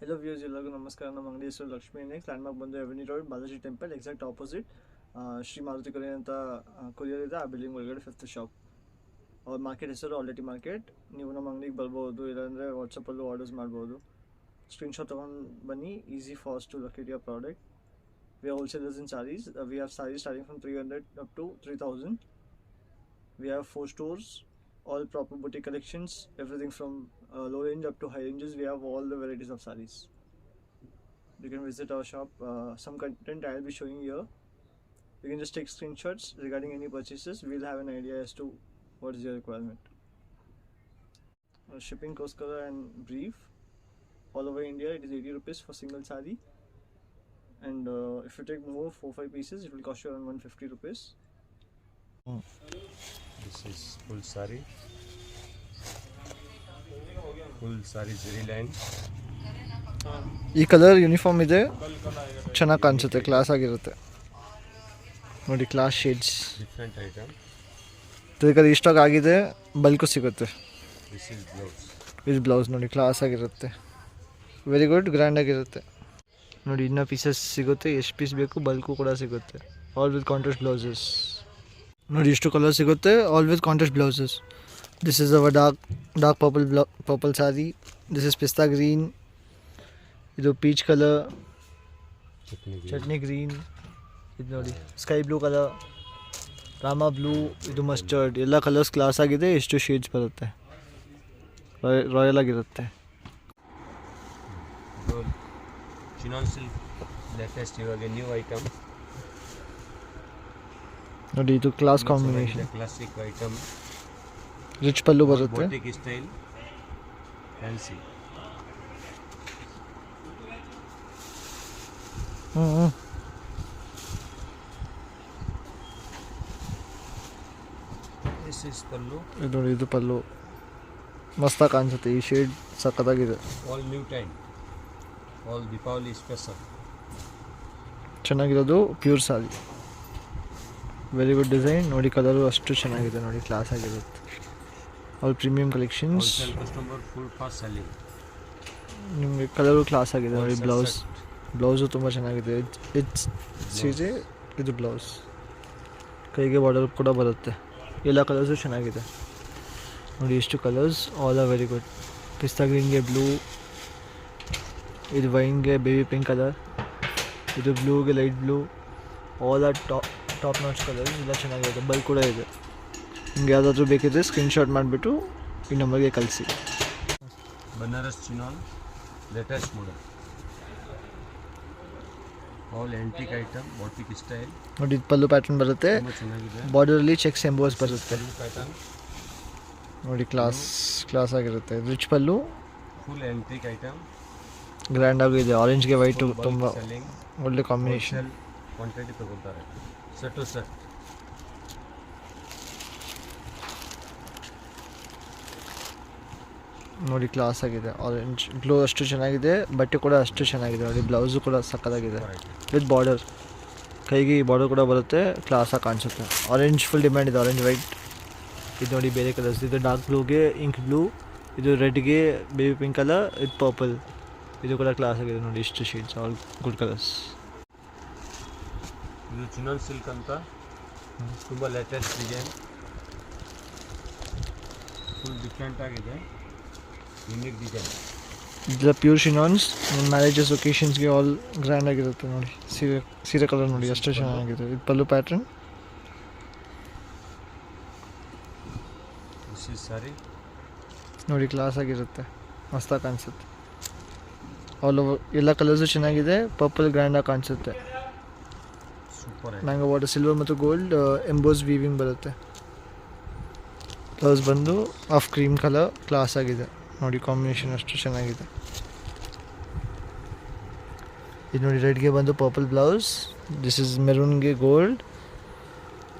Hello viewers, ಎಲ್ಲರಿಗೂ ನಮಸ್ಕಾರ. ನಮ್ಮ ಅಂಗಡಿ ಹೆಸರು ಲಕ್ಷ್ಮಿ ನೆಕ್ಸ್. ಲ್ಯಾಂಡ್ಮಾರ್ಕ್ ಬಂದು avenue road, Balaji temple exact opposite Shri Maruti courier ಅಂತ ಕೊರಿಯರ್ ಇದೆ. ಆ ಬಿಲ್ಡಿಂಗ್ ಒಳಗಡೆ 5th ಶಾಪ್. ಅವ್ರ ಮಾರ್ಕೆಟ್ ಹೆಸರು ಆಲ್ರೆಡಿ ಮಾರ್ಕೆಟ್. ನೀವು ನಮ್ಮ ಅಂಗಡಿಗೆ ಬರ್ಬೋದು, ಇಲ್ಲಾಂದರೆ ವಾಟ್ಸಪ್ಪಲ್ಲೂ ಆರ್ಡರ್ಸ್ ಮಾಡ್ಬೋದು. ಸ್ಕ್ರೀನ್ಶಾಟ್ ತೊಗೊಂಡು ಬನ್ನಿ. Easy fast to locate your product. We are wholesalers in sarees. We have sarees starting from 300 up to 3000. We have 4 stores, all proper boutique collections, everything from low range up to high ranges. We have all the varieties of sarees. You can visit our shop. Some content I will be showing here. You can just take screenshots regarding any purchases. We'll have an idea as to what is your requirement. Shipping cost color and brief. All over India it is 80 rupees for single saree. And if you take more 4-5 pieces, it will cost you around 150 rupees. This is full saree. Full saree ziri line. ಈ colour uniform ಇದೆ, ಚೆನ್ನಾಗಿ ಕಾಣಿಸುತ್ತೆ, class ಆಗಿರುತ್ತೆ ನೋಡಿ. Class shades, Different item. ಇದಕ್ಕೆ restock ಆಗಿದೆ, bulk ಸಿಗುತ್ತೆ. This is blouse. ಇದು ಬ್ಲೌಸ್ ನೋಡಿ, ಕ್ಲಾಸ್ ಆಗಿರುತ್ತೆ, ವೆರಿ ಗುಡ್, ಗ್ರ್ಯಾಂಡ್ ಆಗಿರುತ್ತೆ ನೋಡಿ. ಇನ್ನೂ ಪೀಸಸ್ ಸಿಗುತ್ತೆ, ಎಷ್ಟು ಪೀಸ್ ಬೇಕು ಬಲ್ಕು ಕೂಡ ಸಿಗುತ್ತೆ. ಆಲ್ ವಿತ್ ಕಾಂಟ್ರಾಸ್ಟ್ ಬ್ಲೌಸಸ್ ನೋಡಿ, ಇಷ್ಟು ಕಲರ್ ಸಿಗುತ್ತೆ, all with contrast blouses. This is our dark purple sorry. This is ಪಿಸ್ತಾ ಗ್ರೀನ್. ಇದು ಪೀಚ್ ಕಲರ್, ಚಟ್ನಿ ಗ್ರೀನ್. ಇದು ನೋಡಿ sky blue colour, Rama blue, ಇದು ಮಸ್ಟರ್ಡ್. ಎಲ್ಲ ಕಲರ್ಸ್ ಕ್ಲಾಸ್ ಆಗಿದೆ. ಎಷ್ಟು ಶೇಡ್ಸ್ ಬರುತ್ತೆ, ರಾಯಲ್ ಆಗಿರುತ್ತೆ. Chinon silk latest ಇವಾಗ ನ್ಯೂ ಐಟಮ್ ನೋಡಿ. ಇದು class combination, classic item. Rich pallu ಬರುತ್ತೆ, boutique style, fancy. This is pallu. ಇದು ನೋಡಿ, ಇದು ಪಲ್ಲು ಮಸ್ತಾಗಿ ಕಾಣಿಸುತ್ತೆ. ಈ ಶೇಡ್ ಸಖತ್ತಾಗಿದೆ, All new time. All Deepavali special. ಚೆನ್ನಾಗಿರೋದು ಪ್ಯೂರ್ ಸಾರಿ, ವೆರಿ ಗುಡ್ ಡಿಸೈನ್ ನೋಡಿ. ಕಲರು ಅಷ್ಟು ಚೆನ್ನಾಗಿದೆ ನೋಡಿ, ಕ್ಲಾಸ್ ಆಗಿರುತ್ತೆ. All premium collections. Wholesale customer full fast selling. ನಿಮಗೆ ಕಲರು ಕ್ಲಾಸ್ ಆಗಿದೆ ನೋಡಿ. ಬ್ಲೌಸು ತುಂಬ ಚೆನ್ನಾಗಿದೆ. ಇಟ್ಸ್ ಸೀರೆ, ಇದು ಬ್ಲೌಸ್, ಕೈಗೆ ಬಾರ್ಡರ್ ಕೂಡ ಬರುತ್ತೆ. ಎಲ್ಲ ಕಲರ್ಸು ಚೆನ್ನಾಗಿದೆ ನೋಡಿ. ಎಷ್ಟು colours, all are very good. Pista ಗ್ರೀನ್ಗೆ ಬ್ಲೂ, ಇದು ವೈನ್ಗೆ ಬೇಬಿ ಪಿಂಕ್ ಕಲರ್, ಇದು ಬ್ಲೂಗೆ light blue. All are top notch colours, ಎಲ್ಲ ಚೆನ್ನಾಗಿದೆ. ಬಲ್ಕ್ ಕೂಡ ಇದೆ. ನಿಮ್ಗೆ ಯಾವುದಾದ್ರೂ ಬೇಕಿದ್ರೆ ಸ್ಕ್ರೀನ್ಶಾಟ್ ಮಾಡಿಬಿಟ್ಟು ಈ ನಂಬರ್ಗೆ ಕಳಿಸಿ. Banaras chinon latest model. All antique item, boutique style ನೋಡಿ. ಇದು ಪಲ್ಲು ಪ್ಯಾಟರ್ನ್ ಬರುತ್ತೆ, ತುಂಬ ಚೆನ್ನಾಗಿದೆ. ಬಾರ್ಡರಲ್ಲಿ ಚೆಕ್ಸ್ ಎಂಬೋಸ್ ಬರುತ್ತೆ ಪ್ಯಾಟರ್ನ್ ನೋಡಿ. ಕ್ಲಾಸ್ ಆಗಿರುತ್ತೆ. ರಿಚ್ ಪಲ್ಲು, ಫುಲ್ ಆಂಟಿಕ್ ಐಟಮ್, ಗ್ರ್ಯಾಂಡ್ ಆಗಿದೆ. ಆರೆಂಜ್ಗೆ ವೈಟು ತುಂಬ ಸೆಲ್ಲಿಂಗ್. ಒಳ್ಳೆ ಕಾಂಬಿನೇಷನ್. ಕ್ವಾಂಟಿಟಿ ತಗೊಳ್ತಾರೆ, ಸೆಟ್ ಟು ಸೆಟ್. ನೋಡಿ, ಕ್ಲಾಸ್ ಆಗಿದೆ. ಆರೆಂಜ್ ಗ್ಲೋ ಅಷ್ಟು ಚೆನ್ನಾಗಿದೆ, ಬಟ್ಟೆ ಕೂಡ ಅಷ್ಟು ಚೆನ್ನಾಗಿದೆ ನೋಡಿ. ಬ್ಲೌಸು ಕೂಡ ಸಕ್ಕತ್ತಾಗಿದೆ ವಿತ್ ಬಾರ್ಡರ್. ಕೈಗೆ ಬಾರ್ಡರ್ ಕೂಡ ಬರುತ್ತೆ, ಕ್ಲಾಸಾಗಿ ಕಾಣಿಸುತ್ತೆ. ಆರೆಂಜ್ ಫುಲ್ ಡಿಮ್ಯಾಂಡ್ ಇದೆ, ಆರೆಂಜ್ ವೈಟ್. ಇದು ನೋಡಿ ಬೇರೆ ಕಲರ್ಸ್. ಇದು ಡಾರ್ಕ್ ಬ್ಲೂಗೆ ಇಂಕ್ ಬ್ಲೂ, ಇದು ರೆಡ್ಗೆ ಬೇಬಿ ಪಿಂಕ್ ಕಲರ್, ಇದು ಪರ್ಪಲ್. ಇದು ಕೂಡ ಕ್ಲಾಸ್ ಆಗಿದೆ ನೋಡಿ. ಇಷ್ಟು ಶೇಡ್ಸ್, ಆಲ್ ಗುಡ್ ಕಲರ್ಸ್. ಇದು ಚಿನಾನ್ ಸಿಲ್ಕ್ ಅಂತ, ತುಂಬ ಲೇಟೆಸ್ಟ್ ಡಿಸೈನ್, ಫುಲ್ ಡಿಫ್ರೆಂಟ್ ಆಗಿದೆ, ಯುನಿಕ್ ಡಿಸೈನ್. ಇದೆಲ್ಲ ಪ್ಯೂರ್ ಶಿನಾನ್ಸ್. ಮ್ಯಾರೇಜಸ್ ಒಕೇಶನ್ಸ್ಗೆ ಆಲ್ ಗ್ರ್ಯಾಂಡ್ ಆಗಿರುತ್ತೆ ನೋಡಿ. ಸೀರೆ ಕಲರ್ ನೋಡಿ, ಅಷ್ಟು ಚೆನ್ನಾಗಿದೆ. ಇದು ಪಲ್ಲು ಪ್ಯಾಟ್ರನ್. ದಿಸ್ ಇಸ್ ಸಾರಿ ನೋಡಿ, ಕ್ಲಾಸ್ ಆಗಿರುತ್ತೆ, ಮಸ್ತಾಗಿ ಕಾಣಿಸುತ್ತೆ. ಆಲ್ ಓವರ್ ಎಲ್ಲ ಕಲರ್ಸು ಚೆನ್ನಾಗಿದೆ. ಪರ್ಪಲ್ ಗ್ರ್ಯಾಂಡಾಗಿ ಕಾಣಿಸುತ್ತೆ. ಸೂಪರ್. ಮ್ಯಾಂಗೋ ವಾಟರ್, ಸಿಲ್ವರ್ ಮತ್ತು ಗೋಲ್ಡ್ ಎಂಬೋಸ್ ವೀವಿಂಗ್ ಬರುತ್ತೆ. ಬ್ಲೌಸ್ ಬಂದು ಆಫ್ ಕ್ರೀಮ್ ಕಲರ್, ಕ್ಲಾಸ್ ಆಗಿದೆ ನೋಡಿ. ಕಾಂಬಿನೇಷನ್ ಅಷ್ಟು ಚೆನ್ನಾಗಿದೆ. ಇದು ನೋಡಿ, ರೆಡ್ಗೆ ಬಂದು ಪರ್ಪಲ್ ಬ್ಲೌಸ್. ದಿಸ್ ಇಸ್ ಮೆರೂನ್ಗೆ ಗೋಲ್ಡ್.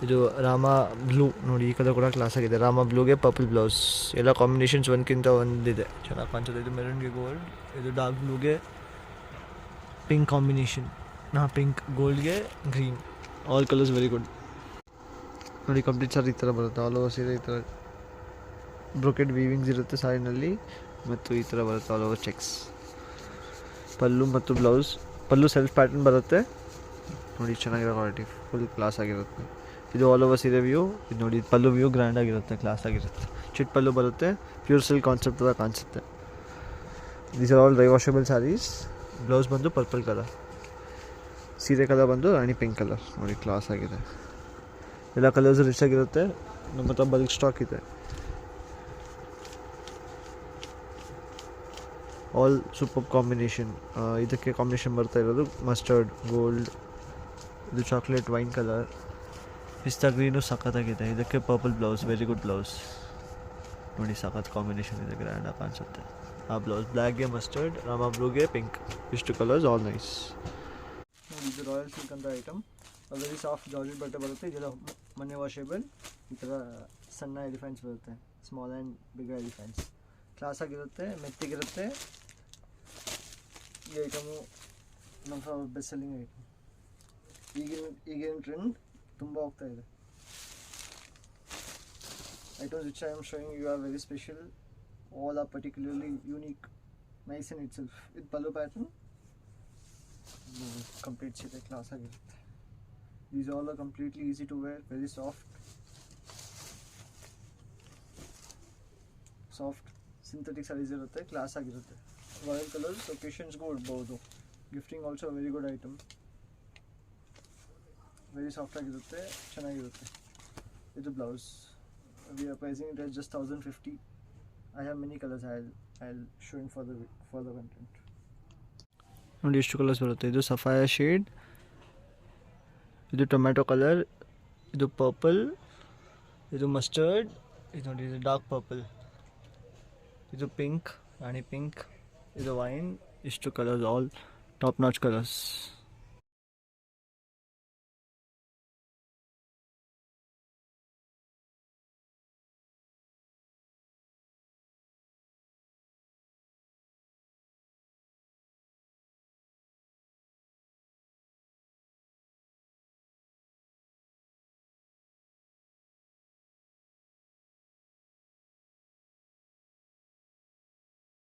ಇದು ರಾಮ ಬ್ಲೂ ನೋಡಿ, ಈ ಕಲರ್ ಕೂಡ ಕ್ಲಾಸ್ ಆಗಿದೆ. ರಾಮ ಬ್ಲೂಗೆ ಪರ್ಪಲ್ ಬ್ಲೌಸ್. ಎಲ್ಲ ಕಾಂಬಿನೇಷನ್ಸ್ ಒಂದಕ್ಕಿಂತ ಒಂದಿದೆ, ಚೆನ್ನಾಗಿ ಕಾಣಿಸುತ್ತೆ. ಇದು ಮೆರೂನ್ಗೆ ಗೋಲ್ಡ್, ಇದು ಡಾರ್ಕ್ ಬ್ಲೂಗೆ ಪಿಂಕ್ ಕಾಂಬಿನೇಷನ್, ಪಿಂಕ್ ಗೋಲ್ಡ್ಗೆ green. All colours very good ನೋಡಿ. ಕಂಪ್ಲೀಟ್ ಸಾರಿ ಈ ಥರ ಬರುತ್ತೆ. ಆಲ್ ಓವರ್ ಸೀರೆ ಈ ಥರ ಬ್ರೊಕೆಟ್ ವೀವಿಂಗ್ಸ್ ಇರುತ್ತೆ ಸಾರಿನಲ್ಲಿ, ಮತ್ತು ಈ ಥರ ಬರುತ್ತೆ ಆಲ್ ಓವರ್ ಚೆಕ್ಸ್. ಪಲ್ಲು ಮತ್ತು ಬ್ಲೌಸ್. ಪಲ್ಲು ಸೆಲ್ಫ್ ಪ್ಯಾಟರ್ನ್ ಬರುತ್ತೆ ನೋಡಿ, ಚೆನ್ನಾಗಿರೋ ಕ್ವಾಲಿಟಿ, ಫುಲ್ ಕ್ಲಾಸ್ ಆಗಿರುತ್ತೆ. ಇದು ಆಲ್ ಓವರ್ ಸೀರೆ ವ್ಯೂ. ಇದು ನೋಡಿ, ಪಲ್ಲು ವ್ಯೂ ಗ್ರ್ಯಾಂಡ್ ಆಗಿರುತ್ತೆ, ಕ್ಲಾಸ್ ಆಗಿರುತ್ತೆ. ಚಿಟ್ ಪಲ್ಲು ಬರುತ್ತೆ, ಪ್ಯೂರ್ ಸಿಲ್ಕ್ ಕಾನ್ಸೆಪ್ಟ್ ಥರ ಕಾಣಿಸುತ್ತೆ. These are all dry washable sarees. Blouse ಬಂದು ಪರ್ಪಲ್ ಕಲರ್, ಸೀರೆ ಕಲರ್ ಬಂದು ರಾಣಿ ಪಿಂಕ್ ಕಲರ್. ನೋಡಿ, ಕ್ಲಾಸ್ ಆಗಿದೆ. ಎಲ್ಲ ಕಲರ್ಸ್ ರಿಚ್ ಆಗಿರುತ್ತೆ. ನಮ್ಮ ಹತ್ರ ಬಲ್ಕ್ ಸ್ಟಾಕ್ ಇದೆ. All super combination. ಇದಕ್ಕೆ ಕಾಂಬಿನೇಷನ್ ಬರ್ತಾ ಇರೋದು ಮಸ್ಟರ್ಡ್ ಗೋಲ್ಡ್, ಇದು ಚಾಕ್ಲೇಟ್ ವೈನ್ ಕಲರ್, ಪಿಸ್ತಾ ಗ್ರೀನು ಸಖತ್ತಾಗಿದೆ. ಇದಕ್ಕೆ purple blouse, very good blouse. ನೋಡಿ, ಸಖತ್ ಕಾಂಬಿನೇಷನ್ ಇದೆ, ಗ್ರ್ಯಾಂಡಾಗಿ ಕಾಣಿಸುತ್ತೆ. ಆ ಬ್ಲೌಸ್ ಬ್ಲ್ಯಾಕ್ಗೆ ಮಸ್ಟರ್ಡ್, ರಾಮ ಬ್ಲೂಗೆ ಪಿಂಕ್, ಇಷ್ಟು ಕಲರ್ಸ್ ಆಲ್ ನೈಸ್. ಇದು ರಾಯಲ್ ಸಿಲ್ಕ್ ಅಂತ ಐಟಮ್. ವೆರಿ ಸಾಫ್ಟ್ ಜಾರ್ಜೆಟ್ ಬಟ್ಟೆ ಬರುತ್ತೆ. ಇದೆಲ್ಲ ಮನೆ ವಾಷೇಬಲ್. ಈ ಥರ ಸಣ್ಣ ಎಲಿಫೆಂಟ್ಸ್ ಬರುತ್ತೆ, small and big elephants. Class ಆಗಿರುತ್ತೆ, ಮೆತ್ತಿಗಿರುತ್ತೆ. ಈ ಐಟಮು ನಮ್ಮ ಬೆಸ್ಟ್ ಸೆಲ್ಲಿಂಗ್ ಐಟಮ್. ಈಗಿನ ಟ್ರೆಂಡ್ ತುಂಬ ಹೋಗ್ತಾ ಇದೆ. Items which I am showing you are very special. All are particularly unique, nice in itself. ಇದು ಪಲ್ಲು ಪ್ಯಾಟರ್ನ್ ಕಂಪ್ಲೀಟ್ ಸೀರೆ, ಕ್ಲಾಸ್ ಆಗಿರುತ್ತೆ. These all are completely easy to wear, very soft synthetic sarees irutte, class ಆಗಿರುತ್ತೆ. Royal colours ಒಕೇಶನ್ಸ್ಗೂ ಉಡ್ಬೋದು. Gifting also very good item. Very soft ಆಗಿರುತ್ತೆ, ಚೆನ್ನಾಗಿರುತ್ತೆ. ಇದು blouse. We are pricing it just 1050. I have many colours. I will showing for the content. ನೋಡಿ, ಎಷ್ಟು colours ಬರುತ್ತೆ. ಇದು ಸಫಾಯ ಶೇಡ್, ಇದು ಟೊಮ್ಯಾಟೊ ಕಲರ್, ಇದು ಪರ್ಪಲ್, ಇದು ಮಸ್ಟರ್ಡ್, ಇದು ನೋಡಿ, ಇದು ಡಾರ್ಕ್ ಪರ್ಪಲ್, ಇದು ಪಿಂಕ್, ರಾಣಿ ಪಿಂಕ್, ಇದು ವೈನ್. ಇಷ್ಟು colours, all top notch colours.